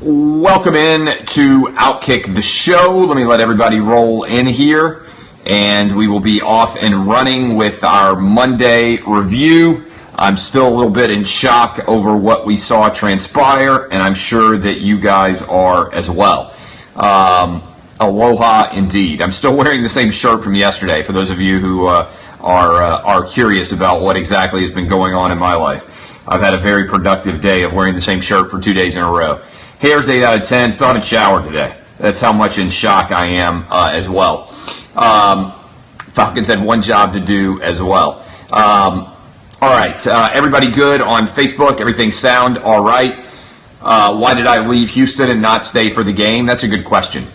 Welcome in to Outkick the show. Let me let everybody roll in here, and we will be off and running with our Monday review. I'm still a little bit in shock over what we saw transpire, and I'm sure that you guys are as well. Aloha indeed. I'm still wearing the same shirt from yesterday, for those of you who are curious about what exactly has been going on in my life. I've had a very productive day of wearing the same shirt for 2 days in a row. Hair's 8 out of 10. Still haven't showered today. That's how much in shock I am as well. Falcons had one job to do as well. All right. Everybody good on Facebook? Everything sound all right? Why did I leave Houston and not stay for the game? That's a good question.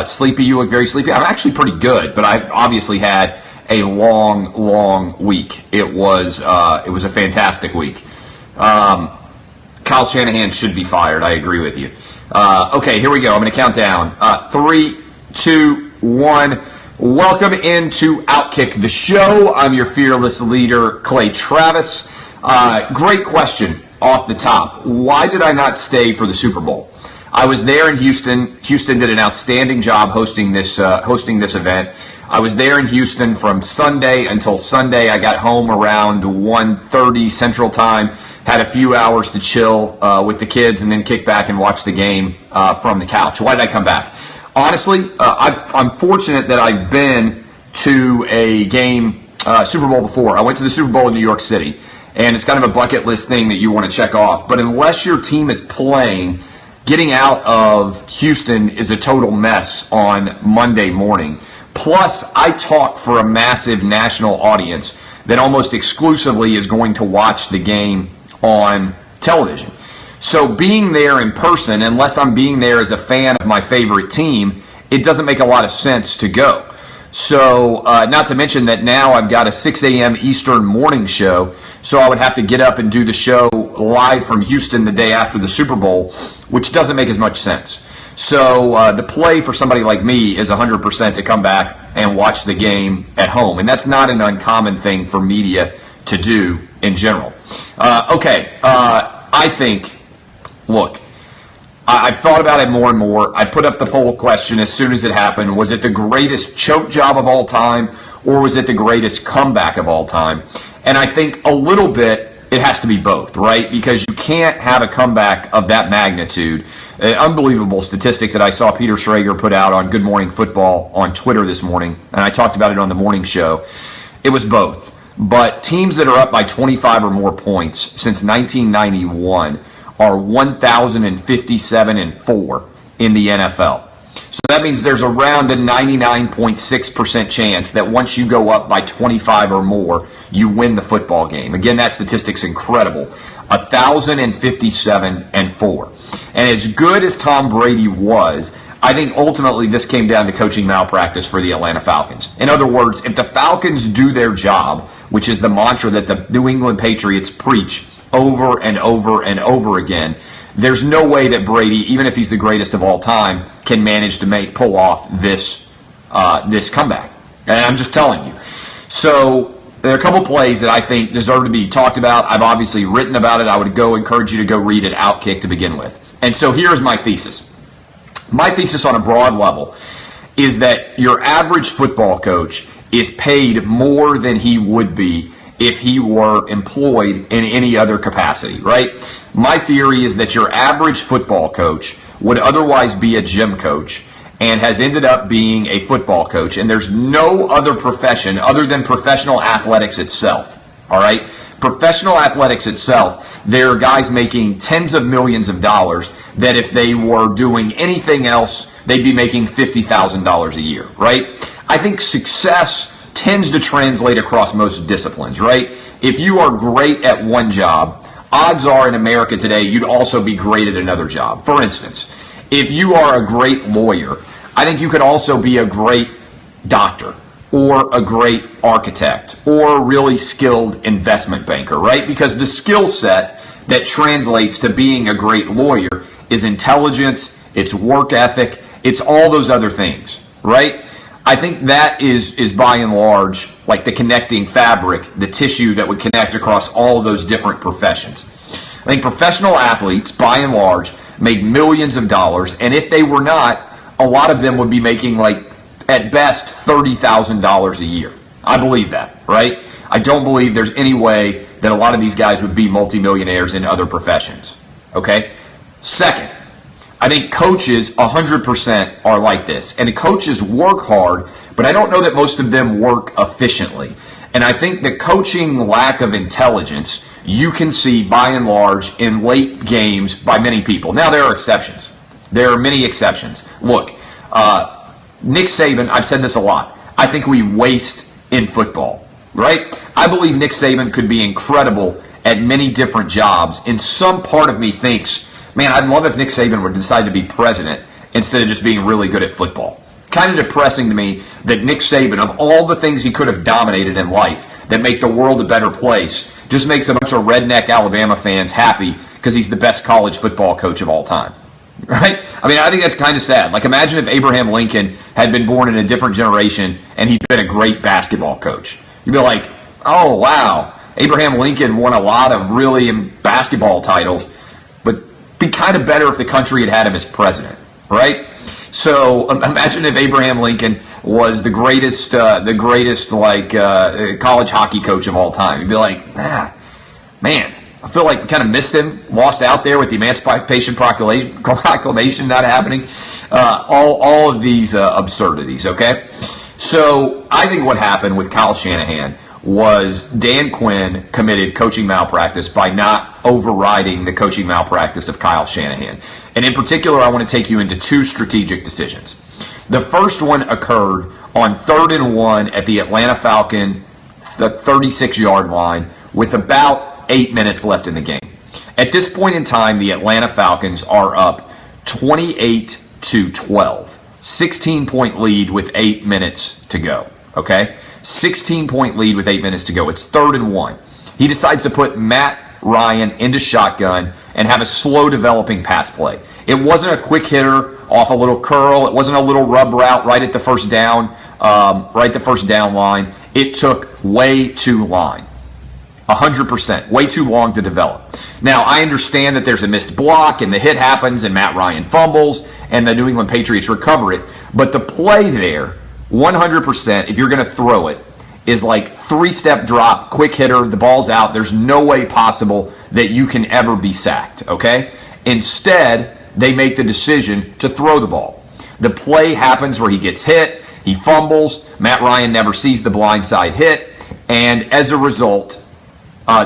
Sleepy, you look very sleepy. I'm actually pretty good, but I obviously had a long week. It was a fantastic week. Kyle Shanahan should be fired. I agree with you. Okay, here we go. I'm going to count down. 3, 2, 1. Welcome into Outkick the show. I'm your fearless leader, Clay Travis. Great question off the top. Why did I not stay for the Super Bowl? I was there in Houston. Houston did an outstanding job hosting this event. I was there in Houston from Sunday until Sunday. I got home around 1:30 Central Time. Had a few hours to chill with the kids and then kick back and watch the game from the couch. Why did I come back? Honestly, I'm fortunate that I've been to a game, Super Bowl before. I went to the Super Bowl in New York City, and it's kind of a bucket list thing that you want to check off. But unless your team is playing, getting out of Houston is a total mess on Monday morning. Plus, I talk for a massive national audience that almost exclusively is going to watch the game on television. So being there in person, unless I'm being there as a fan of my favorite team, it doesn't make a lot of sense to go. So not to mention that now I've got a 6 a.m. Eastern morning show, so I would have to get up and do the show live from Houston the day after the Super Bowl, which doesn't make as much sense. So the play for somebody like me is 100% to come back and watch the game at home, and that's not an uncommon thing for media to do in general. I think, look, I've thought about it more and more. I put up the poll question as soon as it happened. Was it the greatest choke job of all time, or was it the greatest comeback of all time? And I think a little bit it has to be both, right? Because you can't have a comeback of that magnitude. An unbelievable statistic that I saw Peter Schrager put out on Good Morning Football on Twitter this morning, and I talked about it on the morning show. It was both. But teams that are up by 25 or more points since 1991 are 1,057-4 in the NFL. So that means there's around a 99.6% chance that once you go up by 25 or more, you win the football game. Again, that statistic's incredible. 1,057-4. And as good as Tom Brady was, I think ultimately this came down to coaching malpractice for the Atlanta Falcons. In other words, if the Falcons do their job, which is the mantra that the New England Patriots preach over and over and over again, there's no way that Brady, even if he's the greatest of all time, can manage to pull off this comeback. And I'm just telling you. So there are a couple plays that I think deserve to be talked about. I've obviously written about it. I would encourage you to go read it, Outkick, to begin with. And so here's my thesis. My thesis on a broad level is that your average football coach is paid more than he would be if he were employed in any other capacity, right? My theory is that your average football coach would otherwise be a gym coach and has ended up being a football coach, and there's no other profession other than professional athletics itself, all right? Professional athletics itself, there are guys making tens of millions of dollars that if they were doing anything else, they'd be making $50,000 a year, right? I think success tends to translate across most disciplines, right? If you are great at one job, odds are in America today you'd also be great at another job. For instance, if you are a great lawyer, I think you could also be a great doctor or a great architect or a really skilled investment banker, right? Because the skill set that translates to being a great lawyer is intelligence, it's work ethic, it's all those other things, right? I think that is by and large like the connecting fabric, the tissue that would connect across all of those different professions. I think professional athletes, by and large, made millions of dollars, and if they were not, a lot of them would be making, like, at best, $30,000 a year. I believe that, right? I don't believe there's any way that a lot of these guys would be multimillionaires in other professions, okay? Second, I think coaches 100% are like this. And coaches work hard, but I don't know that most of them work efficiently. And I think the coaching lack of intelligence you can see by and large in late games by many people. Now, there are exceptions. There are many exceptions. Look, Nick Saban, I've said this a lot, I think we waste in football, right? I believe Nick Saban could be incredible at many different jobs. And some part of me thinks, man, I'd love if Nick Saban would decide to be president instead of just being really good at football. Kind of depressing to me that Nick Saban, of all the things he could have dominated in life that make the world a better place, just makes a bunch of redneck Alabama fans happy because he's the best college football coach of all time. Right? I mean, I think that's kind of sad. Like, imagine if Abraham Lincoln had been born in a different generation and he'd been a great basketball coach. You'd be like, oh, wow, Abraham Lincoln won a lot of really basketball titles, but it'd be kind of better if the country had had him as president, right? So imagine if Abraham Lincoln was the greatest college hockey coach of all time. You'd be like, man, I feel like we kind of missed him, lost out there with the Emancipation Proclamation not happening. All of these absurdities, okay? So I think what happened with Kyle Shanahan was Dan Quinn committed coaching malpractice by not overriding the coaching malpractice of Kyle Shanahan. And in particular, I want to take you into two strategic decisions. The first one occurred on 3rd and 1 at the Atlanta Falcon, the 36-yard line, with about 8 minutes left in the game. At this point in time, the Atlanta Falcons are up 28-12, 16-point lead with 8 minutes to go, okay? 16-point lead with 8 minutes to go. It's 3rd and 1. He decides to put Matt Ryan into shotgun and have a slow developing pass play. It wasn't a quick hitter off a little curl. It wasn't a little rub route right at the first down, line. It took way too long. 100%. Way too long to develop. Now, I understand that there's a missed block and the hit happens and Matt Ryan fumbles and the New England Patriots recover it. But the play there, 100%, if you're going to throw it, is like 3-step drop, quick hitter, the ball's out. There's no way possible that you can ever be sacked, okay? Instead, they make the decision to throw the ball. The play happens where he gets hit, he fumbles, Matt Ryan never sees the blindside hit, and as a result,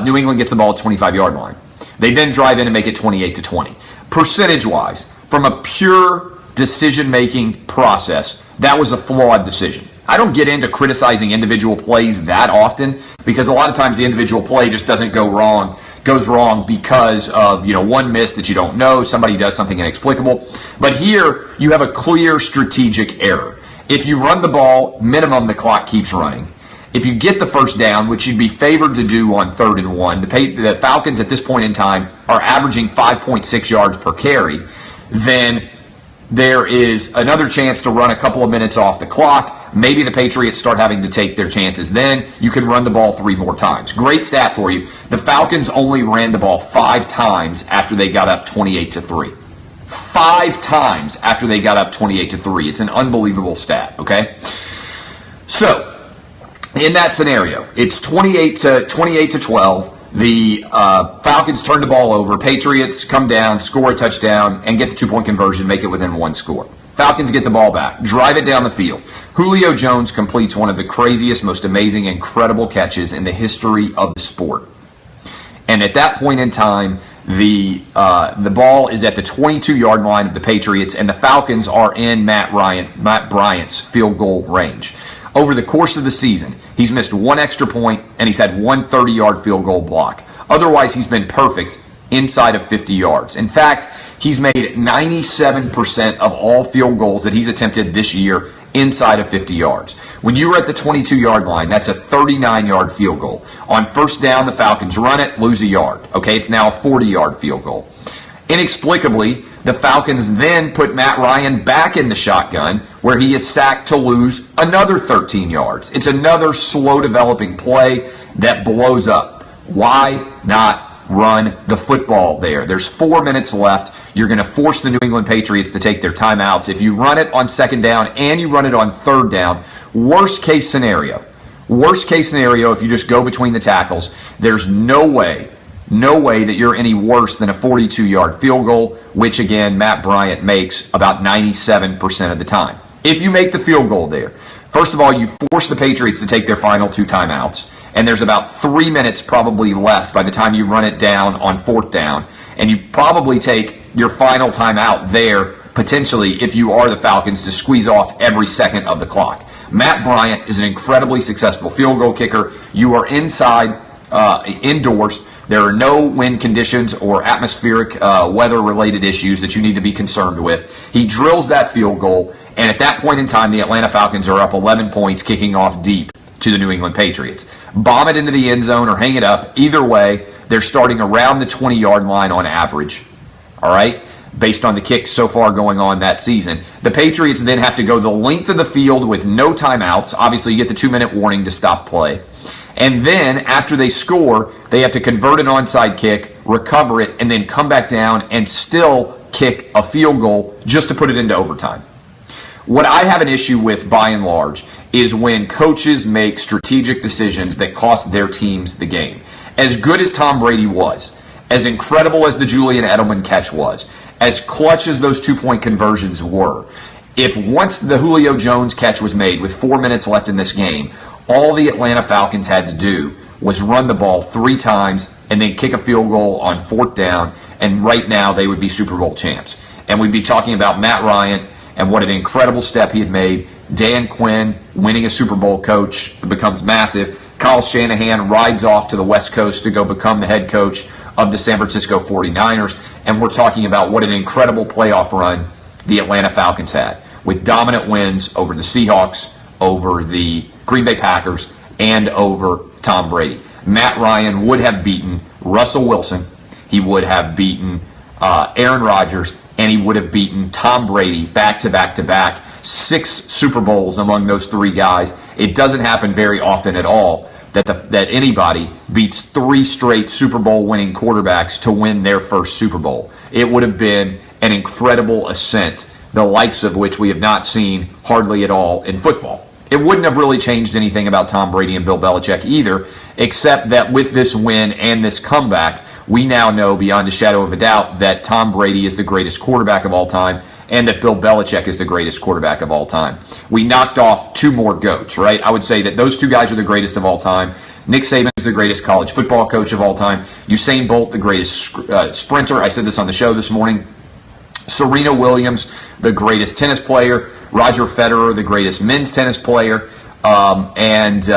New England gets the ball at 25-yard line. They then drive in and make it 28-20. Percentage-wise, from a pure decision-making process, that was a flawed decision. I don't get into criticizing individual plays that often because a lot of times the individual play just doesn't go wrong, goes wrong because of, one miss that you don't know, somebody does something inexplicable. But here you have a clear strategic error. If you run the ball, minimum the clock keeps running. If you get the first down, which you'd be favored to do on 3rd and 1, the Falcons at this point in time are averaging 5.6 yards per carry, then there is another chance to run a couple of minutes off the clock. Maybe the Patriots start having to take their chances. Then you can run the ball 3 more times. Great stat for you. The Falcons only ran the ball 5 times after they got up 28-3. 5 times after they got up 28-3. It's an unbelievable stat, okay? So, in that scenario, it's 28-12. The Falcons turn the ball over. Patriots come down, score a touchdown, and get the 2-point conversion, make it within 1 score. Falcons get the ball back, drive it down the field. Julio Jones completes one of the craziest, most amazing, incredible catches in the history of the sport. And at that point in time, the ball is at the 22-yard line of the Patriots, and the Falcons are in Matt Bryant's field goal range. Over the course of the season, he's missed 1 extra point, and he's had 1 30-yard field goal block. Otherwise, he's been perfect inside of 50 yards. In fact, he's made 97% of all field goals that he's attempted this year inside of 50 yards. When you were at the 22-yard line, that's a 39-yard field goal. On first down, the Falcons run it, lose a yard. Okay, it's now a 40-yard field goal. Inexplicably, the Falcons then put Matt Ryan back in the shotgun where he is sacked to lose another 13 yards. It's another slow developing play that blows up. Why not run the football there. There's 4 minutes left. You're going to force the New England Patriots to take their timeouts. If you run it on second down and you run it on third down, worst case scenario, if you just go between the tackles, there's no way that you're any worse than a 42-yard field goal, which again, Matt Bryant makes about 97% of the time. If you make the field goal there, first of all, you force the Patriots to take their final 2 timeouts, and there's about 3 minutes probably left by the time you run it down on fourth down, and you probably take your final timeout there, potentially, if you are the Falcons, to squeeze off every second of the clock. Matt Bryant is an incredibly successful field goal kicker. You are inside, indoors. There are no wind conditions or atmospheric weather-related issues that you need to be concerned with. He drills that field goal, and at that point in time, the Atlanta Falcons are up 11 points, kicking off deep to the New England Patriots. Bomb it into the end zone or hang it up. Either way, they're starting around the 20-yard line on average, all right, based on the kicks so far going on that season. The Patriots then have to go the length of the field with no timeouts. Obviously, you get the 2-minute warning to stop play. And then, after they score, they have to convert an onside kick, recover it, and then come back down and still kick a field goal just to put it into overtime. What I have an issue with, by and large, is when coaches make strategic decisions that cost their teams the game. As good as Tom Brady was, as incredible as the Julian Edelman catch was, as clutch as those 2-point conversions were, if once the Julio Jones catch was made with 4 minutes left in this game, all the Atlanta Falcons had to do was run the ball 3 times and then kick a field goal on fourth down, and right now they would be Super Bowl champs. And we'd be talking about Matt Ryan and what an incredible step he had made. Dan Quinn winning a Super Bowl coach becomes massive. Kyle Shanahan rides off to the West Coast to go become the head coach of the San Francisco 49ers. And we're talking about what an incredible playoff run the Atlanta Falcons had, with dominant wins over the Seahawks, over the Green Bay Packers, and over Tom Brady. Matt Ryan would have beaten Russell Wilson. He would have beaten Aaron Rodgers, and he would have beaten Tom Brady back to back to back. 6 Super Bowls among those 3 guys. It doesn't happen very often at all that anybody beats 3 straight Super Bowl winning quarterbacks to win their first Super Bowl. It would have been an incredible ascent, the likes of which we have not seen hardly at all in football. It wouldn't have really changed anything about Tom Brady and Bill Belichick either, except that with this win and this comeback, we now know beyond a shadow of a doubt that Tom Brady is the greatest quarterback of all time and that Bill Belichick is the greatest quarterback of all time. We knocked off 2 more GOATs, right? I would say that those 2 guys are the greatest of all time. Nick Saban is the greatest college football coach of all time. Usain Bolt, the greatest sprinter. I said this on the show this morning. Serena Williams, the greatest tennis player. Roger Federer, the greatest men's tennis player. And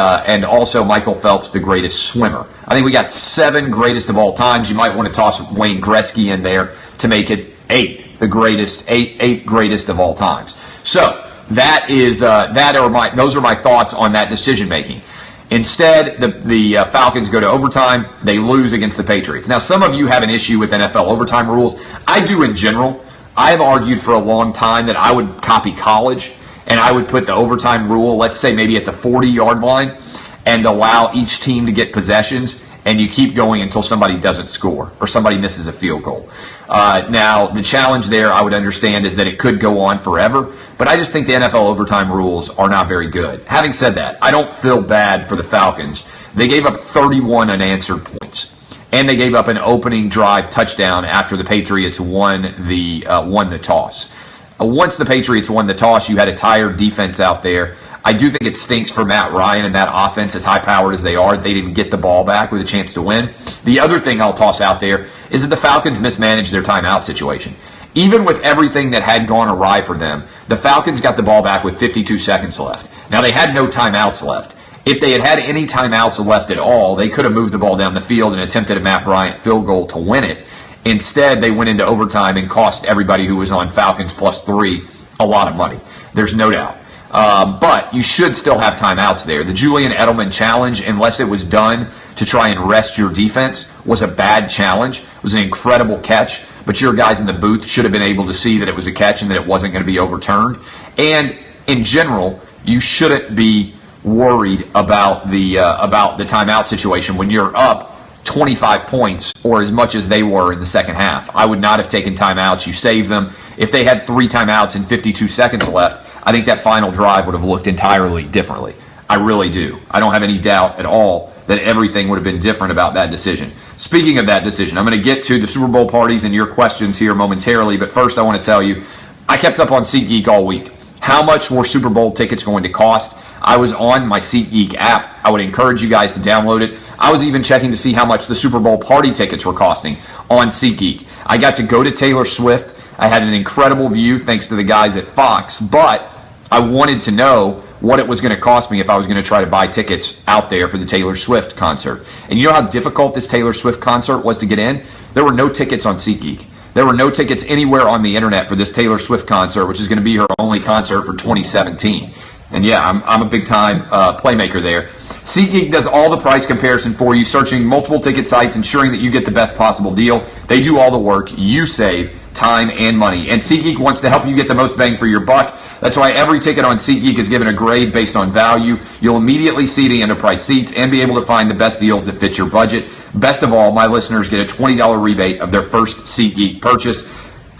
also Michael Phelps, the greatest swimmer. I think we got 7 greatest of all times. You might want to toss Wayne Gretzky in there to make it 8. The greatest, eight greatest of all times. So that is those are my thoughts on that decision making. Instead, the Falcons go to overtime. They lose against the Patriots. Now, some of you have an issue with NFL overtime rules. I do in general. I have argued for a long time that I would copy college and I would put the overtime rule, let's say maybe at the 40-yard line, and allow each team to get possessions, and you keep going until somebody doesn't score or somebody misses a field goal. Now, the challenge there, I would understand, is that it could go on forever, but I just think the NFL overtime rules are not very good. Having said that, I don't feel bad for the Falcons. They gave up 31 unanswered points, and they gave up an opening drive touchdown after the Patriots won the toss. Once the Patriots won the toss, you had a tired defense out there. I do think it stinks for Matt Ryan and that offense, as high-powered as they are. They didn't get the ball back with a chance to win. The other thing I'll toss out there is that the Falcons mismanaged their timeout situation. Even with everything that had gone awry for them, the Falcons got the ball back with 52 seconds left. Now, they had no timeouts left. If they had had any timeouts left at all, they could have moved the ball down the field and attempted a Matt Bryant field goal to win it. Instead, they went into overtime and cost everybody who was on Falcons +3 a lot of money. There's no doubt. But you should still have timeouts there. The Julian Edelman challenge, unless it was done to try and rest your defense, was a bad challenge. It was an incredible catch, but your guys in the booth should have been able to see that it was a catch and that it wasn't going to be overturned. And in general, you shouldn't be worried about the timeout situation when you're up 25 points or as much as they were in the second half. I would not have taken timeouts. You save them. If they had 3 timeouts and 52 seconds left, I think that final drive would have looked entirely differently. I really do. I don't have any doubt at all that everything would have been different about that decision. Speaking of that decision, I'm going to get to the Super Bowl parties and your questions here momentarily, but first I want to tell you, I kept up on SeatGeek all week. How much were Super Bowl tickets going to cost? I was on my SeatGeek app. I would encourage you guys to download it. I was even checking to see how much the Super Bowl party tickets were costing on SeatGeek. I got to go to Taylor Swift. I had an incredible view thanks to the guys at Fox, but I wanted to know what it was going to cost me if I was going to try to buy tickets out there for the Taylor Swift concert. And you know how difficult this Taylor Swift concert was to get in? There were no tickets on SeatGeek. There were no tickets anywhere on the internet for this Taylor Swift concert, which is going to be her only concert for 2017. And yeah, I'm a big-time playmaker there. SeatGeek does all the price comparison for you, searching multiple ticket sites, ensuring that you get the best possible deal. They do all the work. You save time and money. And SeatGeek wants to help you get the most bang for your buck. That's why every ticket on SeatGeek is given a grade based on value. You'll immediately see the end-of-price seats and be able to find the best deals that fit your budget. Best of all, my listeners get a $20 rebate of their first SeatGeek purchase.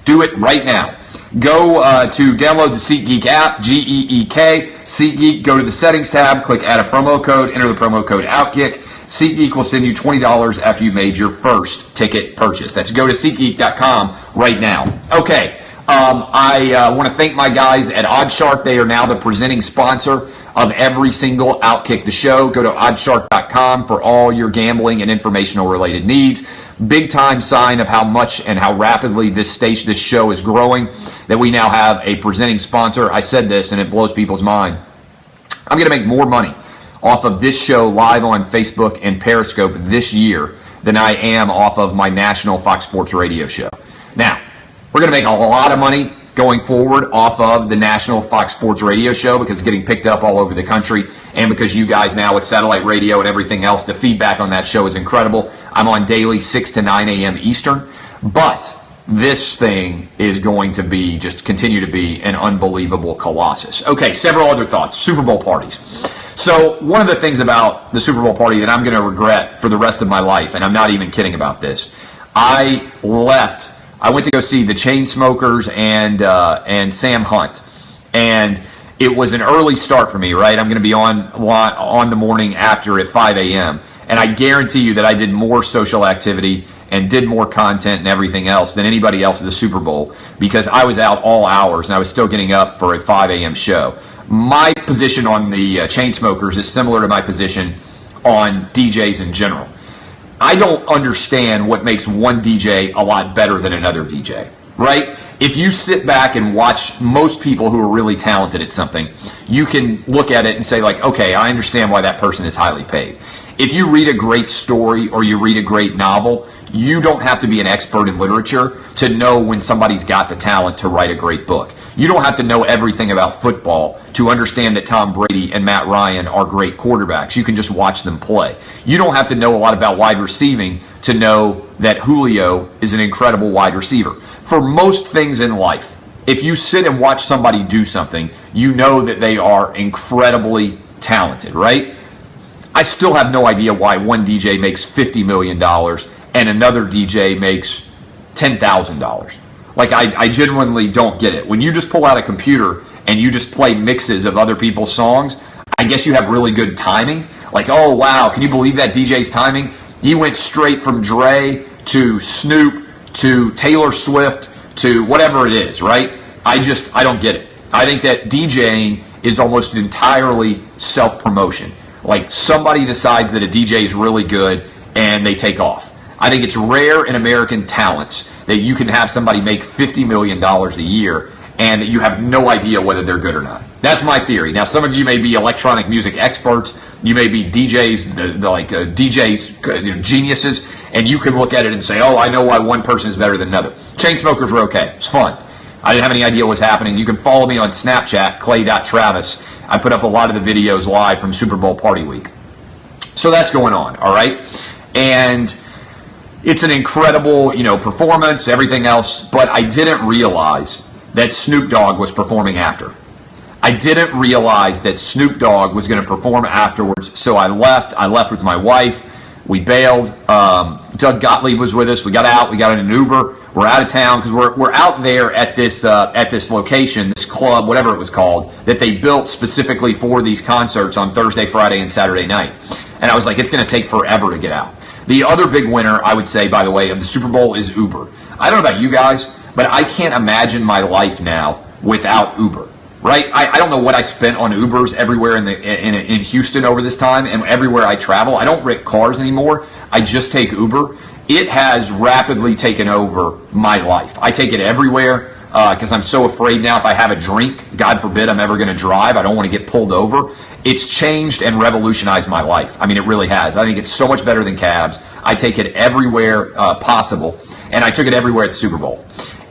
Do it right now. Go to download the SeatGeek app, G-E-E-K, SeatGeek, go to the settings tab, click add a promo code, enter the promo code Outkick. SeatGeek will send you $20 after you made your first ticket purchase. That's go to SeatGeek.com right now. Okay, I want to thank my guys at OddsShark. They are now the presenting sponsor of every single Outkick the show. Go to oddshark.com for all your gambling and informational related needs. Big time sign of how much and how rapidly this show is growing, that we now have a presenting sponsor. I said this and it blows people's mind. I'm going to make more money off of this show live on Facebook and Periscope this year than I am off of my national Fox Sports radio show. Now, we're going to make a lot of money going forward off of the national Fox Sports radio show because it's getting picked up all over the country, and because you guys now with satellite radio and everything else, the feedback on that show is incredible. I'm on daily 6 to 9 a.m. Eastern, but this thing is going to be, just continue to be, an unbelievable colossus. Okay, several other thoughts. Super Bowl parties. So one of the things about the Super Bowl party that I'm going to regret for the rest of my life, and I'm not even kidding about this, I went to go see the Chainsmokers and Sam Hunt, and it was an early start for me, right? I'm going to be on the morning after at 5 a.m., and I guarantee you that I did more social activity and did more content and everything else than anybody else at the Super Bowl because I was out all hours and I was still getting up for a 5 a.m. show. My position on the Chainsmokers is similar to my position on DJs in general. I don't understand what makes one DJ a lot better than another DJ, right? If you sit back and watch most people who are really talented at something, you can look at it and say, like, okay, I understand why that person is highly paid. If you read a great story or you read a great novel, you don't have to be an expert in literature to know when somebody's got the talent to write a great book. You don't have to know everything about football to understand that Tom Brady and Matt Ryan are great quarterbacks. You can just watch them play. You don't have to know a lot about wide receiving to know that Julio is an incredible wide receiver. For most things in life, if you sit and watch somebody do something, you know that they are incredibly talented, right? I still have no idea why one DJ makes $50 million and another DJ makes $10,000. Like, I genuinely don't get it. When you just pull out a computer and you just play mixes of other people's songs, I guess you have really good timing. Like, oh, wow, can you believe that DJ's timing? He went straight from Dre to Snoop to Taylor Swift to whatever it is, right? I don't get it. I think that DJing is almost entirely self-promotion. Like, somebody decides that a DJ is really good and they take off. I think it's rare in American talents that you can have somebody make $50 million a year and you have no idea whether they're good or not. That's my theory. Now, some of you may be electronic music experts. You may be DJs, DJs, geniuses, and you can look at it and say, oh, I know why one person is better than another. Chainsmokers were okay. It's fun. I didn't have any idea what was happening. You can follow me on Snapchat, clay.travis. I put up a lot of the videos live from Super Bowl Party Week. So that's going on, all right? And it's an incredible, performance, everything else, but I didn't realize that Snoop Dogg was performing after. I didn't realize that Snoop Dogg was going to perform afterwards, so I left. I left with my wife. We bailed. Doug Gottlieb was with us. We got out. We got in an Uber. We're out of town because we're out there at this location, this club, whatever it was called, that they built specifically for these concerts on Thursday, Friday, and Saturday night. And I was like, it's going to take forever to get out. The other big winner, I would say, by the way, of the Super Bowl is Uber. I don't know about you guys, but I can't imagine my life now without Uber. Right? I don't know what I spent on Ubers everywhere in Houston over this time, and everywhere I travel. I don't rent cars anymore. I just take Uber. It has rapidly taken over my life. I take it everywhere because I'm so afraid now if I have a drink, God forbid I'm ever going to drive. I don't want to get pulled over. It's changed and revolutionized my life. I mean, it really has. I think it's so much better than cabs. I take it everywhere possible, and I took it everywhere at the Super Bowl.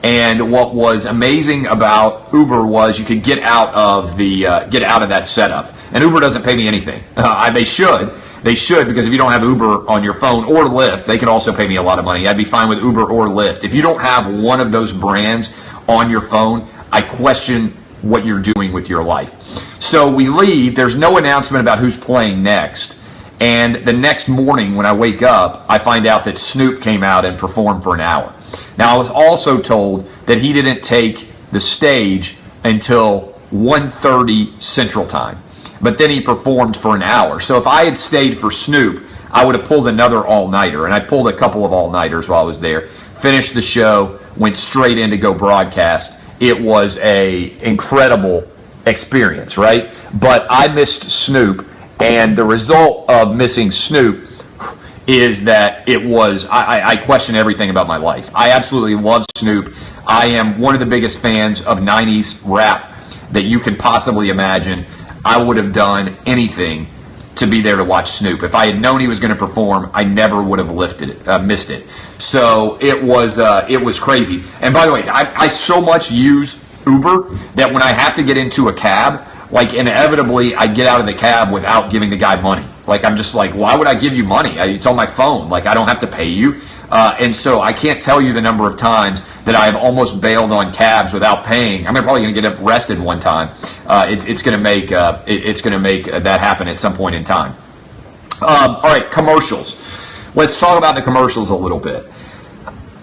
And what was amazing about Uber was you could get out of that setup. And Uber doesn't pay me anything. They should, because if you don't have Uber on your phone or Lyft, they could also pay me a lot of money. I'd be fine with Uber or Lyft. If you don't have one of those brands on your phone, I question what you're doing with your life. So we leave. There's no announcement about who's playing next. And the next morning when I wake up, I find out that Snoop came out and performed for an hour. Now, I was also told that he didn't take the stage until 1:30 Central Time. But then he performed for an hour. So if I had stayed for Snoop, I would have pulled another all-nighter. And I pulled a couple of all-nighters while I was there. Finished the show, went straight in to go broadcast. It was a incredible experience, right? But I missed Snoop. And the result of missing Snoop is that it was, I question everything about my life. I absolutely love Snoop. I am one of the biggest fans of 90s rap that you could possibly imagine. I would have done anything to be there to watch Snoop. If I had known he was going to perform, I never would have missed it. So it was crazy. And by the way, I so much use Uber that when I have to get into a cab, like inevitably I get out of the cab without giving the guy money. Like I'm just like, why would I give you money? It's on my phone. Like I don't have to pay you. And so I can't tell you the number of times that I have almost bailed on cabs without paying. I'm probably going to get arrested one time. It's going to make that happen at some point in time. All right, commercials. Let's talk about the commercials a little bit.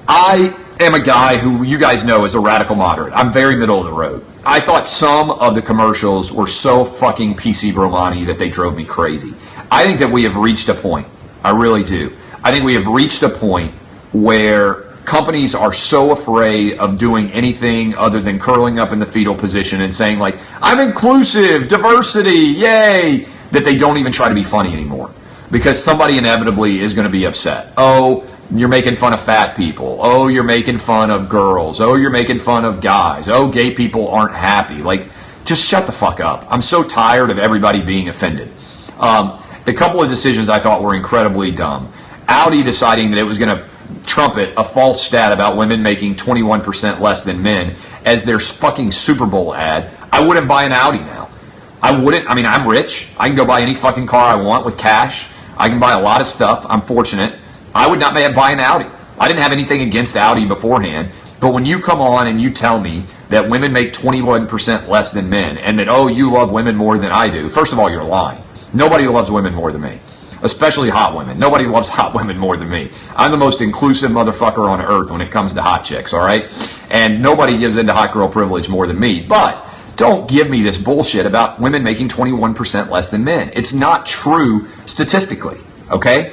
I am a guy who you guys know is a radical moderate. I'm very middle of the road. I thought some of the commercials were so fucking PC Bromani that they drove me crazy. I think that we have reached a point. I really do. I think we have reached a point where companies are so afraid of doing anything other than curling up in the fetal position and saying like, I'm inclusive, diversity, yay, that they don't even try to be funny anymore. Because somebody inevitably is going to be upset. Oh, you're making fun of fat people. Oh, you're making fun of girls. Oh, you're making fun of guys. Oh, gay people aren't happy. Like, just shut the fuck up. I'm so tired of everybody being offended. The couple of decisions I thought were incredibly dumb. Audi deciding that it was going to trumpet a false stat about women making 21% less than men as their fucking Super Bowl ad. I wouldn't buy an Audi now. I wouldn't. I mean, I'm rich. I can go buy any fucking car I want with cash. I can buy a lot of stuff. I'm fortunate. I would not buy an Audi. I didn't have anything against Audi beforehand, but when you come on and you tell me that women make 21% less than men and that, oh, you love women more than I do, first of all, you're lying. Nobody loves women more than me, especially hot women. Nobody loves hot women more than me. I'm the most inclusive motherfucker on earth when it comes to hot chicks, all right? And nobody gives into hot girl privilege more than me, but don't give me this bullshit about women making 21% less than men. It's not true statistically, okay?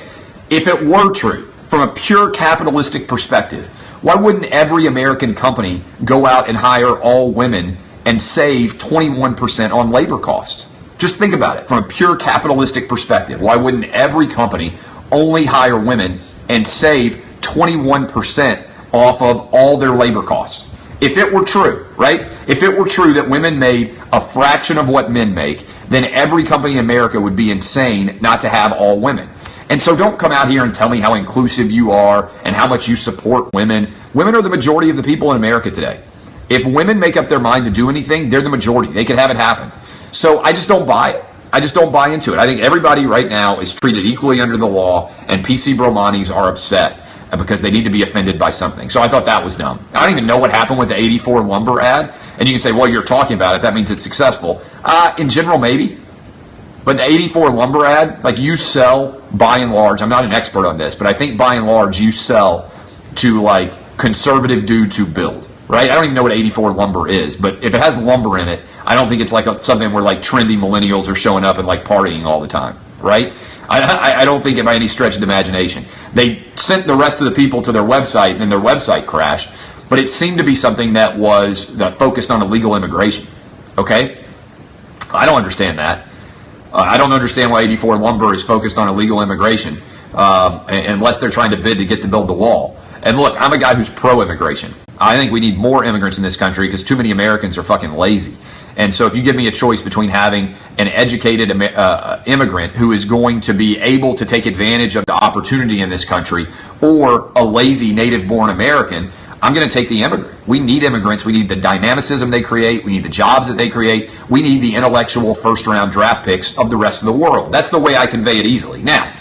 If it were true, from a pure capitalistic perspective, why wouldn't every American company go out and hire all women and save 21% on labor costs? Just think about it from a pure capitalistic perspective. Why wouldn't every company only hire women and save 21% off of all their labor costs? If it were true, right? If it were true that women made a fraction of what men make, then every company in America would be insane not to have all women. And so don't come out here and tell me how inclusive you are and how much you support women. Women are the majority of the people in America today. If women make up their mind to do anything, they're the majority. They can have it happen. So I just don't buy it. I just don't buy into it. I think everybody right now is treated equally under the law, and PC Bromanis are upset because they need to be offended by something. So I thought that was dumb. I don't even know what happened with the 84 lumber ad. And you can say, well, you're talking about it. That means it's successful. In general, maybe. But the 84 lumber ad, like you sell by and large, I'm not an expert on this, but I think by and large you sell to like conservative dudes who build, right? I don't even know what 84 lumber is, but if it has lumber in it, I don't think it's like something where like trendy millennials are showing up and like partying all the time, right? I don't think it by any stretch of the imagination. They sent the rest of the people to their website and then their website crashed, but it seemed to be something that focused on illegal immigration, okay? I don't understand that. I don't understand why 84 lumber is focused on illegal immigration unless they're trying to bid to build the wall. And look, I'm a guy who's pro-immigration. I think we need more immigrants in this country because too many Americans are fucking lazy. And so if you give me a choice between having an educated immigrant who is going to be able to take advantage of the opportunity in this country or a lazy native-born American, I'm going to take the immigrant. We need immigrants. We need the dynamicism they create. We need the jobs that they create. We need the intellectual first-round draft picks of the rest of the world. That's the way I convey it easily. Now,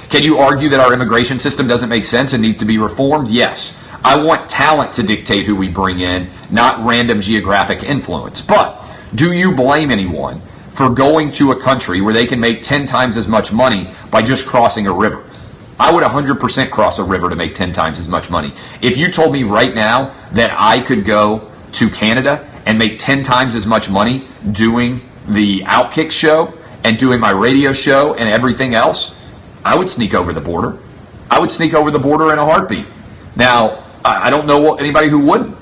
can you argue that our immigration system doesn't make sense and needs to be reformed? Yes. I want talent to dictate who we bring in, not random geographic influence. But do you blame anyone for going to a country where they can make 10 times as much money by just crossing a river? I would 100% cross a river to make 10 times as much money. If you told me right now that I could go to Canada and make 10 times as much money doing the Outkick show and doing my radio show and everything else, I would sneak over the border. I would sneak over the border in a heartbeat. Now, I don't know anybody who wouldn't.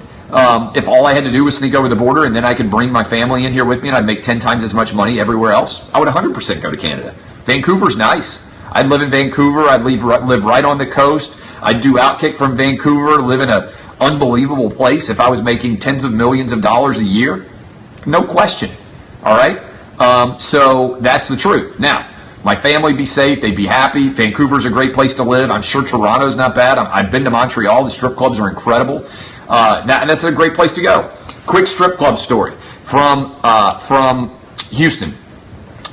If all I had to do was sneak over the border and then I could bring my family in here with me and I'd make 10 times as much money everywhere else, I would 100% go to Canada. Vancouver's nice. I'd live in Vancouver. I'd live right on the coast. I'd do Outkick from Vancouver, live in an unbelievable place if I was making tens of millions of dollars a year. No question. All right? So that's the truth. Now, my family be safe. They'd be happy. Vancouver's a great place to live. I'm sure Toronto's not bad. I've been to Montreal. The strip clubs are incredible. That's a great place to go. Quick strip club story from Houston.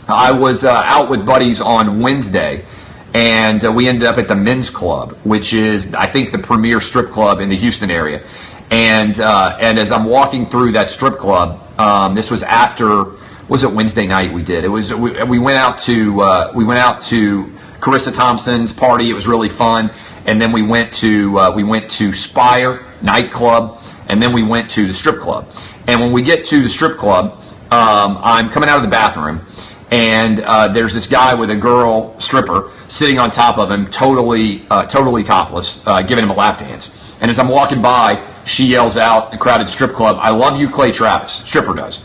I was out with buddies on Wednesday, and we ended up at the Men's Club, which is, I think, the premier strip club in the Houston area. And as I'm walking through that strip club, this was after, was it Wednesday night we did? It was we went out to Carissa Thompson's party. It was really fun, and then we went to Spire nightclub, and then we went to the strip club. And when we get to the strip club, I'm coming out of the bathroom, and there's this guy with a girl stripper sitting on top of him, totally topless, giving him a lap dance. And as I'm walking by, she yells out, the crowded strip club, "I love you, Clay Travis." Stripper does.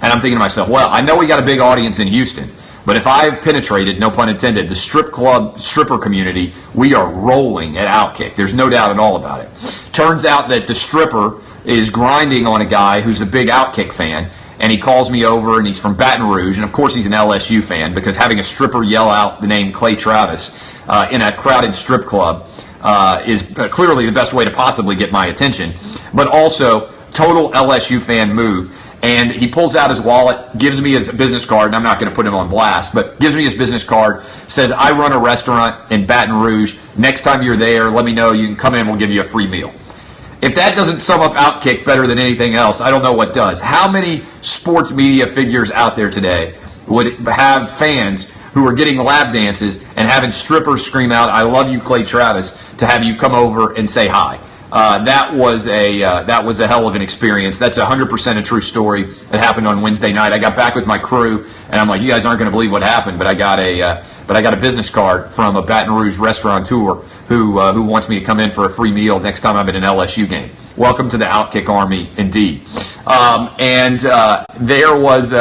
And I'm thinking to myself, well, I know we got a big audience in Houston, but if I've penetrated, no pun intended, the stripper community, we are rolling at Outkick. There's no doubt at all about it. Turns out that the stripper is grinding on a guy who's a big Outkick fan, and he calls me over, and he's from Baton Rouge, and of course he's an LSU fan, because having a stripper yell out the name Clay Travis in a crowded strip club is clearly the best way to possibly get my attention, but also total LSU fan move. And he pulls out his wallet, gives me his business card, and I'm not going to put him on blast, but gives me his business card, says, "I run a restaurant in Baton Rouge. Next time you're there, let me know. You can come in, we'll give you a free meal." If that doesn't sum up Outkick better than anything else, I don't know what does. How many sports media figures out there today would have fans who are getting lap dances and having strippers scream out, "I love you, Clay Travis," to have you come over and say hi? That was a hell of an experience. That's 100% a true story. It happened on Wednesday night. I got back with my crew, and I'm like, you guys aren't going to believe what happened, but I got a business card from a Baton Rouge restaurateur who wants me to come in for a free meal next time I'm at an LSU game. Welcome to the Outkick Army, indeed. There was.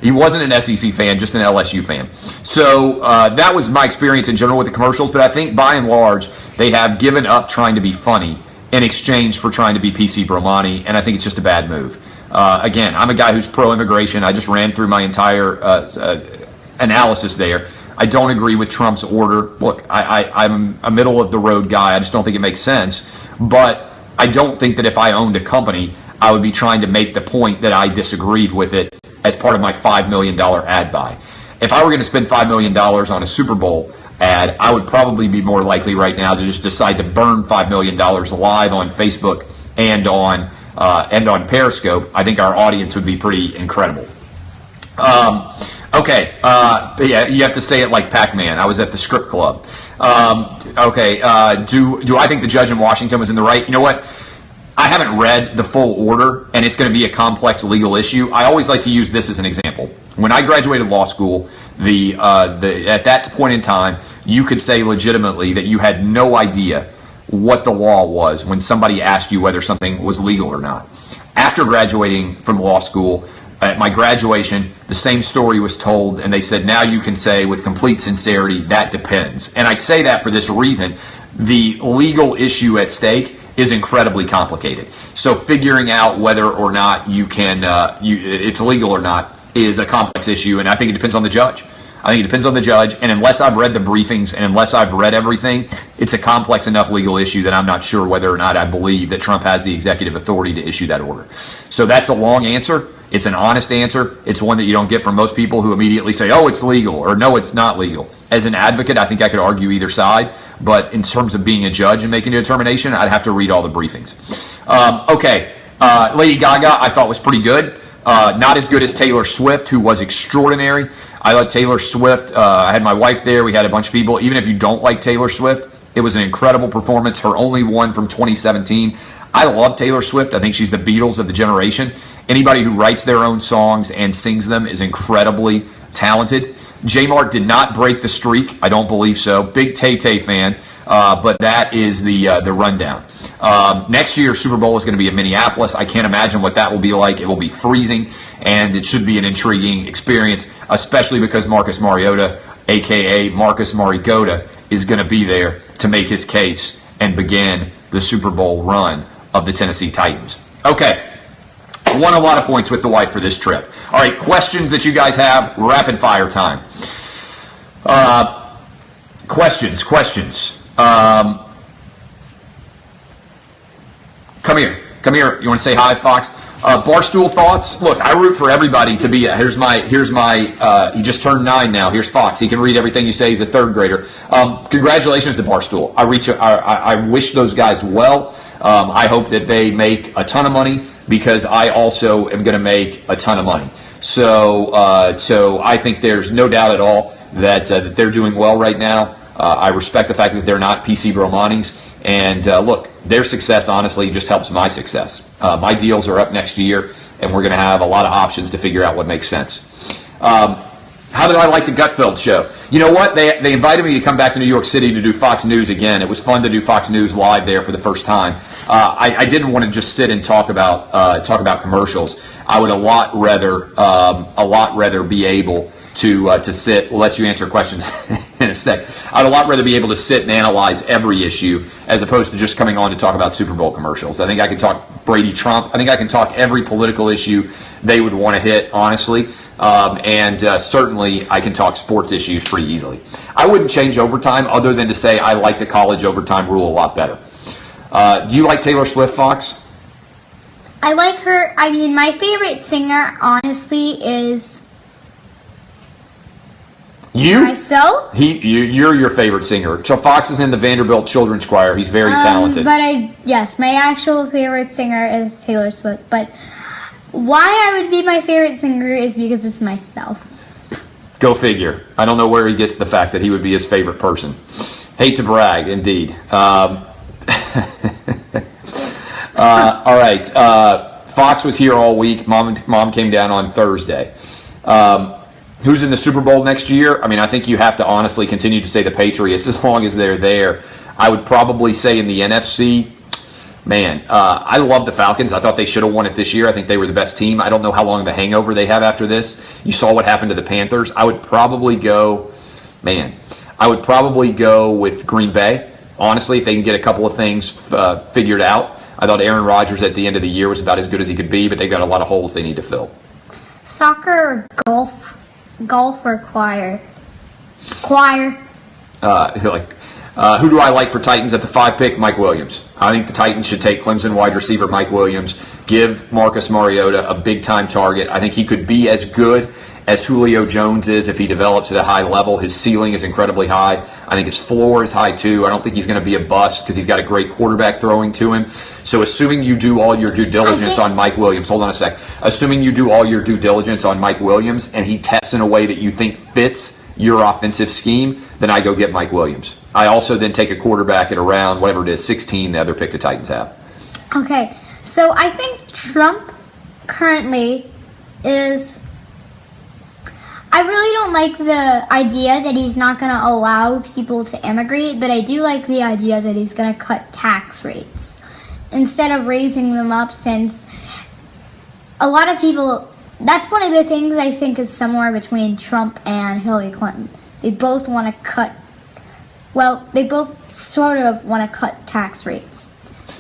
He wasn't an SEC fan, just an LSU fan. So that was my experience in general with the commercials, but I think by and large, they have given up trying to be funny in exchange for trying to be PC Bromani, and I think it's just a bad move. Again, I'm a guy who's pro-immigration. I just ran through my entire analysis there. I don't agree with Trump's order. Look, I'm a middle-of-the-road guy. I just don't think it makes sense. But I don't think that if I owned a company, I would be trying to make the point that I disagreed with it as part of my $5 million ad buy. If I were going to spend $5 million on a Super Bowl ad, I would probably be more likely right now to just decide to burn $5 million live on Facebook and on Periscope. I think our audience would be pretty incredible. Okay, Okay, but yeah, you have to say it like Pac-Man. I was at the script club. Okay, do I think the judge in Washington was in the right? You know what? I haven't read the full order, and it's going to be a complex legal issue. I always like to use this as an example. When I graduated law school, at that point in time, you could say legitimately that you had no idea what the law was when somebody asked you whether something was legal or not. After graduating from law school, at my graduation, the same story was told, and they said, now you can say with complete sincerity, that depends. And I say that for this reason. The legal issue at stake is incredibly complicated. So figuring out whether or not you can, it's legal or not is a complex issue, and I think it depends on the judge. I think it depends on the judge, and unless I've read the briefings and unless I've read everything, it's a complex enough legal issue that I'm not sure whether or not I believe that Trump has the executive authority to issue that order. So that's a long answer. It's an honest answer. It's one that you don't get from most people who immediately say, oh, it's legal, or no, it's not legal. As an advocate, I think I could argue either side, but in terms of being a judge and making a determination, I'd have to read all the briefings. Lady Gaga, I thought was pretty good. Not as good as Taylor Swift, who was extraordinary. I like Taylor Swift. I had my wife there. We had a bunch of people. Even if you don't like Taylor Swift, it was an incredible performance. Her only one from 2017. I love Taylor Swift. I think she's the Beatles of the generation. Anybody who writes their own songs and sings them is incredibly talented. J-Mart did not break the streak. I don't believe so. Big Tay-Tay fan, but that is the rundown. Next year's Super Bowl is going to be in Minneapolis. I can't imagine what that will be like. It will be freezing, and it should be an intriguing experience, especially because Marcus Mariota, a.k.a. Marcus Mariota, is going to be there to make his case and begin the Super Bowl run of the Tennessee Titans. Okay. Won a lot of points with the wife for this trip. All right, questions that you guys have, rapid fire time. Questions. Come here. You want to say hi, Fox? Barstool thoughts. Look, I root for everybody to be. Here's my. He just turned 9 now. Here's Fox. He can read everything you say. He's a 3rd grader. Congratulations to Barstool. I wish those guys well. I hope that they make a ton of money, because I also am going to make a ton of money. So I think there's no doubt at all that they're doing well right now. I respect the fact that they're not PC Bromanis. And look, their success honestly just helps my success. My deals are up next year, and we're going to have a lot of options to figure out what makes sense. How did I like the Gutfeld show? You know what? They invited me to come back to New York City to do Fox News again. It was fun to do Fox News live there for the first time. I didn't want to just sit and talk about commercials. I would a lot rather be able to sit. We'll let you answer questions in a sec. I'd a lot rather be able to sit and analyze every issue as opposed to just coming on to talk about Super Bowl commercials. I think I can talk Brady Trump. I think I can talk every political issue they would want to hit, honestly. Certainly I can talk sports issues pretty easily. I wouldn't change overtime other than to say I like the college overtime rule a lot better. Do you like Taylor Swift, Fox? I like her. I mean, my favorite singer, honestly, is... You? Myself? You're your favorite singer. So Fox is in the Vanderbilt Children's Choir. He's very talented. Yes, my actual favorite singer is Taylor Swift. But why I would be my favorite singer is because it's myself. Go figure. I don't know where he gets the fact that he would be his favorite person. Hate to brag, indeed. All right. Fox was here all week. Mom came down on Thursday. Who's in the Super Bowl next year? I mean, I think you have to honestly continue to say the Patriots as long as they're there. I would probably say in the NFC, I love the Falcons. I thought they should have won it this year. I think they were the best team. I don't know how long of a hangover they have after this. You saw what happened to the Panthers. I would probably go with Green Bay. Honestly, if they can get a couple of things figured out. I thought Aaron Rodgers at the end of the year was about as good as he could be, but they've got a lot of holes they need to fill. Soccer or golf? Golf or choir? Choir. Who do I like for Titans at the 5 pick? Mike Williams. I think the Titans should take Clemson wide receiver Mike Williams, give Marcus Mariota a big-time target. I think he could be as good as Julio Jones is if he develops at a high level. His ceiling is incredibly high. I think his floor is high too. I don't think he's going to be a bust because he's got a great quarterback throwing to him. So assuming you do all your due diligence on Mike Williams, hold on a sec. Assuming you do all your due diligence on Mike Williams and he tests in a way that you think fits your offensive scheme, then I go get Mike Williams. I also then take a quarterback at around, whatever it is, 16, the other pick the Titans have. Okay, so I think Trump currently is... I really don't like the idea that he's not going to allow people to immigrate, but I do like the idea that he's going to cut tax rates instead of raising them up, since a lot of people... That's one of the things I think is similar between Trump and Hillary Clinton. They both want to cut... Well, they both sort of want to cut tax rates.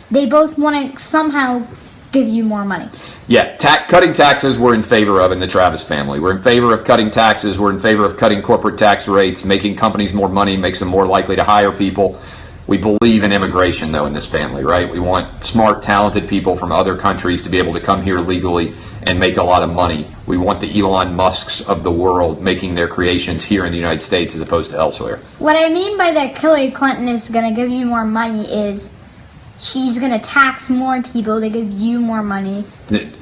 They both want to somehow give you more money. Yeah, cutting taxes we're in favor of in the Travis family. We're in favor of cutting taxes. We're in favor of cutting corporate tax rates, making companies more money, makes them more likely to hire people. We believe in immigration, though, in this family, right? We want smart, talented people from other countries to be able to come here legally and make a lot of money. We want the Elon Musks of the world making their creations here in the United States as opposed to elsewhere. What I mean by that Hillary Clinton is going to give you more money is she's going to tax more people to give you more money.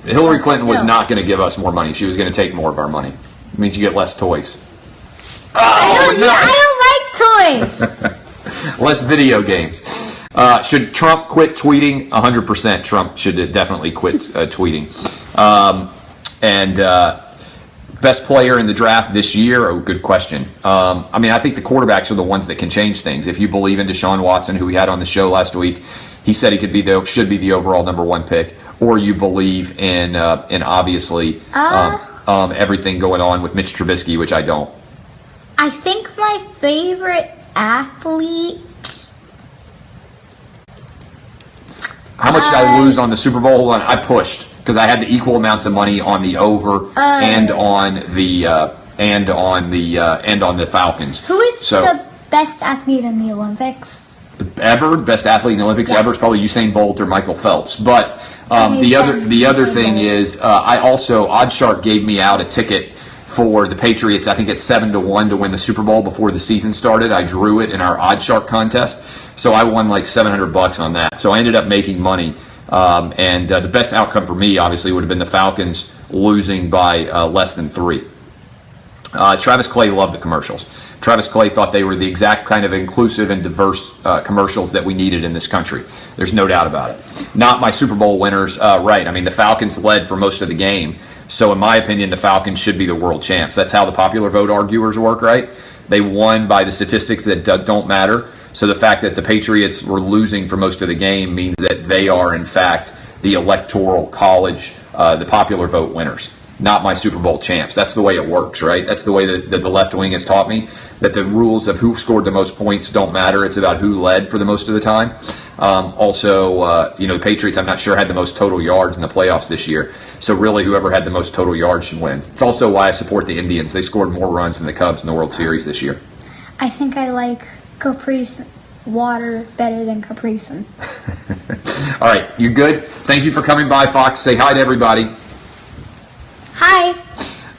Hillary Clinton was not going to give us more money. She was going to take more of our money. It means you get less toys. I don't like toys. Less video games. Should Trump quit tweeting? 100% Trump should definitely quit tweeting. Best player in the draft this year? Oh, good question. I think the quarterbacks are the ones that can change things. If you believe in Deshaun Watson, who we had on the show last week, he said he should be the overall number one pick. Or you believe in obviously everything going on with Mitch Trubisky, which I don't. I think my favorite athlete... How much did I lose on the Super Bowl? Hold on, I pushed because I had the equal amounts of money on the over and on the Falcons. Who is the best athlete in the Olympics? Ever, best athlete in the Olympics ever is probably Usain Bolt or Michael Phelps. But the other thing is, I also OddsShark gave me out a ticket for the Patriots. I think it's 7-1 to win the Super Bowl before the season started. I drew it in our OddsShark contest, so I won like $700 on that. So I ended up making money, and the best outcome for me obviously would have been the Falcons losing by less than 3. Travis Clay loved the commercials. Travis Clay thought they were the exact kind of inclusive and diverse commercials that we needed in this country. There's no doubt about it. Not my Super Bowl winners, right. I mean, the Falcons led for most of the game. So in my opinion, the Falcons should be the world champs. That's how the popular vote arguers work, right? They won by the statistics that don't matter. So the fact that the Patriots were losing for most of the game means that they are, in fact, the electoral college, the popular vote winners. Not my Super Bowl champs. That's the way it works, right? That's the way that the left wing has taught me, that the rules of who scored the most points don't matter. It's about who led for the most of the time. The Patriots, I'm not sure, had the most total yards in the playoffs this year. So really, whoever had the most total yards should win. It's also why I support the Indians. They scored more runs than the Cubs in the World Series this year. I think I like Caprice water better than Capri-Sun. All right, you good? Thank you for coming by, Fox. Say hi to everybody. Hi.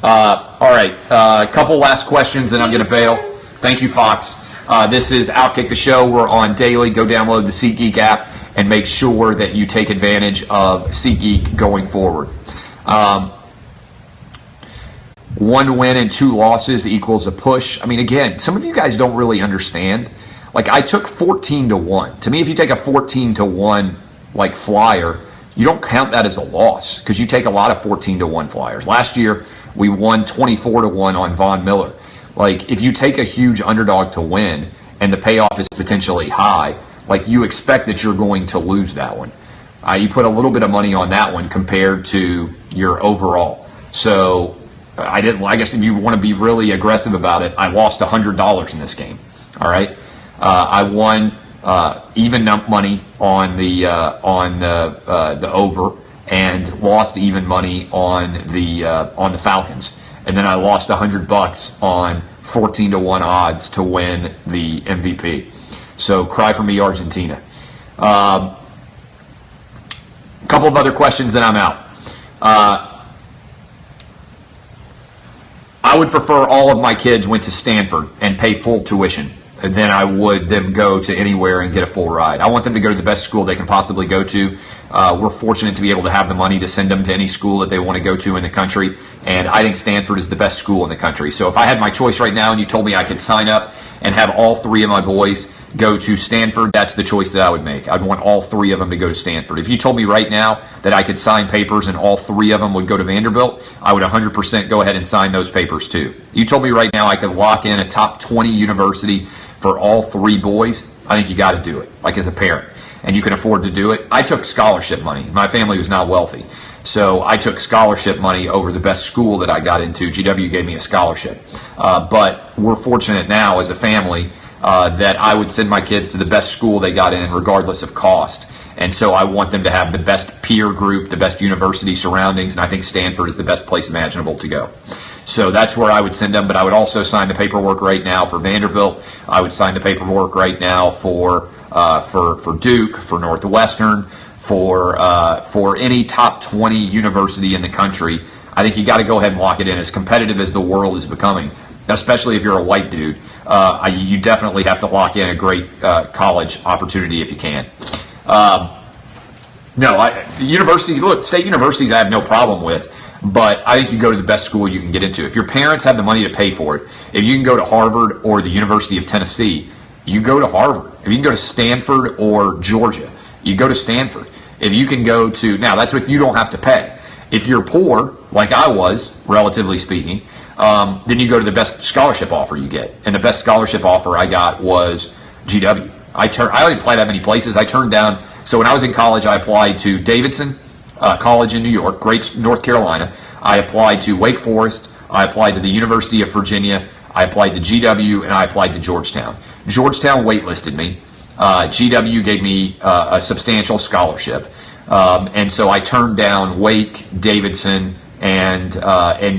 All right, a couple last questions, and I'm going to bail. Thank you, Fox. This is Outkick the show. We're on daily. Go download the SeatGeek app and make sure that you take advantage of SeatGeek going forward. 1 win and 2 losses equals a push. I mean, again, some of you guys don't really understand. Like, I took 14-1. To me, if you take a 14-1 like flyer, you don't count that as a loss because you take a lot of 14-1 flyers. Last year, we won 24-1 on Von Miller. Like, if you take a huge underdog to win and the payoff is potentially high, like, you expect that you're going to lose that one. You put a little bit of money on that one compared to your overall. So I guess if you want to be really aggressive about it, I lost $100 in this game. All right. I won even money on the over and lost even money on the Falcons, and then I lost $100 on 14-1 odds to win the MVP. So cry for me, Argentina. A couple of other questions, and I'm out. I would prefer all of my kids went to Stanford and pay full tuition than I would them go to anywhere and get a full ride. I want them to go to the best school they can possibly go to. We're fortunate to be able to have the money to send them to any school that they want to go to in the country, and I think Stanford is the best school in the country. So if I had my choice right now and you told me I could sign up and have all three of my boys go to Stanford, that's the choice that I would make. I'd want all three of them to go to Stanford. If you told me right now that I could sign papers and all three of them would go to Vanderbilt, I would 100% go ahead and sign those papers too. You told me right now I could lock in a top 20 university for all three boys, I think you got to do it, like as a parent. And you can afford to do it. I took scholarship money. My family was not wealthy. So I took scholarship money over the best school that I got into. GW gave me a scholarship. But we're fortunate now as a family that I would send my kids to the best school they got in regardless of cost. And so I want them to have the best peer group, the best university surroundings, and I think Stanford is the best place imaginable to go. So that's where I would send them, but I would also sign the paperwork right now for Vanderbilt. I would sign the paperwork right now for Duke, for Northwestern, for any top 20 university in the country. I think you got to go ahead and lock it in. As competitive as the world is becoming, especially if you're a white dude, you definitely have to lock in a great college opportunity if you can. State universities I have no problem with, but I think you go to the best school you can get into. If your parents have the money to pay for it, if you can go to Harvard or the University of Tennessee, you go to Harvard. If you can go to Stanford or Georgia, you go to Stanford. If you can go to, now that's if you don't have to pay. If you're poor, like I was, relatively speaking, then you go to the best scholarship offer you get. And the best scholarship offer I got was GW. I didn't apply that many places. I turned down, so when I was in college, I applied to Davidson College in New York, great North Carolina. I applied to Wake Forest. I applied to the University of Virginia. I applied to GW, and I applied to Georgetown. Georgetown waitlisted me. GW gave me a substantial scholarship. And so I turned down Wake, Davidson, and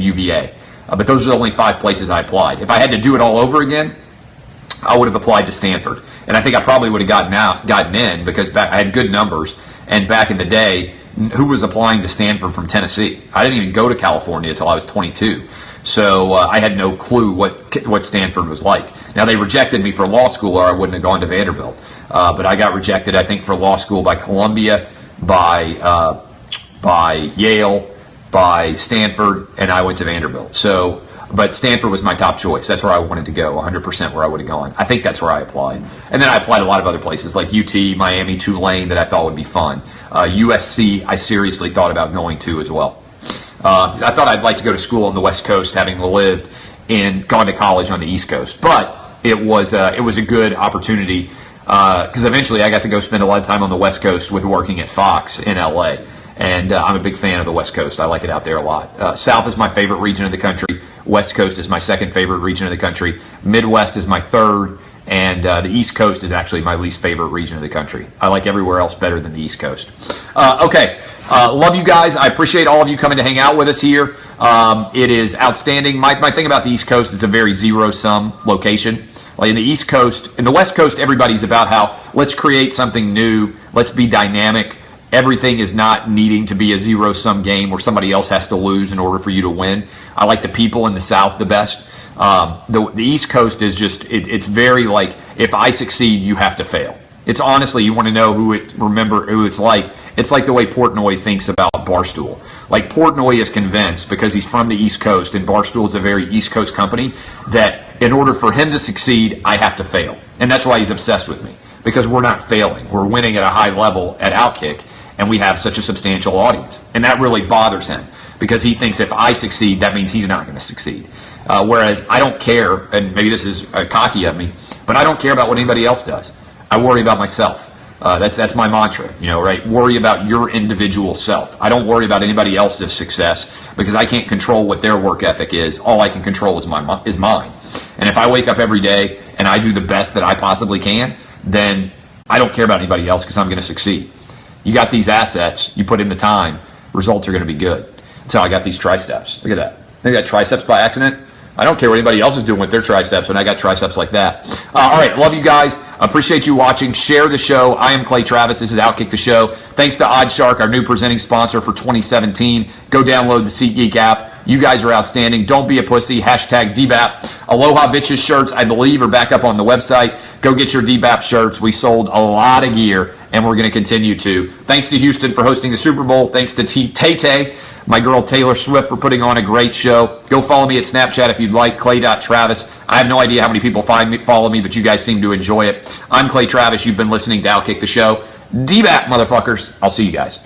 UVA. But those are the only 5 places I applied. If I had to do it all over again, I would have applied to Stanford. And I think I probably would have gotten in because I had good numbers. And back in the day, who was applying to Stanford from Tennessee? I didn't even go to California until I was 22. So I had no clue what Stanford was like. Now, they rejected me for law school or I wouldn't have gone to Vanderbilt. But I got rejected, I think, for law school by Columbia, by Yale, by Stanford, and I went to Vanderbilt. So, but Stanford was my top choice. That's where I wanted to go, 100% where I would have gone. I think that's where I applied. And then I applied a lot of other places like UT, Miami, Tulane that I thought would be fun. USC, I seriously thought about going to as well. I thought I'd like to go to school on the West Coast, having lived and gone to college on the East Coast. But it was a good opportunity because eventually I got to go spend a lot of time on the West Coast with working at Fox in LA. And I'm a big fan of the West Coast. I like it out there a lot. South is my favorite region of the country. West Coast is my second favorite region of the country. Midwest is my third. And the East Coast is actually my least favorite region of the country. I like everywhere else better than the East Coast. Okay. Love you guys. I appreciate all of you coming to hang out with us here. It is outstanding. My thing about the East Coast is a very zero-sum location. Like in the East Coast, in the West Coast, everybody's about how let's create something new. Let's be dynamic. Everything is not needing to be a zero-sum game where somebody else has to lose in order for you to win. I like the people in the South the best. The East Coast is just, it's very like, if I succeed, you have to fail. It's honestly, you want to know who it's like. It's like the way Portnoy thinks about Barstool. Like Portnoy is convinced, because he's from the East Coast, and Barstool is a very East Coast company, that in order for him to succeed, I have to fail. And that's why he's obsessed with me, because we're not failing. We're winning at a high level at Outkick, and we have such a substantial audience. And that really bothers him, because he thinks if I succeed, that means he's not going to succeed. Whereas I don't care, and maybe this is cocky of me, but I don't care about what anybody else does. I worry about myself. That's my mantra, right? Worry about your individual self. I don't worry about anybody else's success because I can't control what their work ethic is. All I can control is mine. And if I wake up every day and I do the best that I possibly can, then I don't care about anybody else because I'm going to succeed. You got these assets, you put in the time, results are going to be good. That's how I got these triceps. Look at that. I got triceps by accident. I don't care what anybody else is doing with their triceps when I got triceps like that. All right, love you guys. Appreciate you watching. Share the show. I am Clay Travis. This is Outkick the Show. Thanks to Oddshark, our new presenting sponsor for 2017. Go download the SeatGeek app. You guys are outstanding. Don't be a pussy. Hashtag DBAP. Aloha Bitches shirts, I believe, are back up on the website. Go get your DBAP shirts. We sold a lot of gear, and we're going to continue to. Thanks to Houston for hosting the Super Bowl. Thanks to Tay-Tay, my girl Taylor Swift, for putting on a great show. Go follow me at Snapchat if you'd like, clay.travis. I have no idea how many people follow me, but you guys seem to enjoy it. I'm Clay Travis. You've been listening to Outkick the Show. DBAP, motherfuckers. I'll see you guys.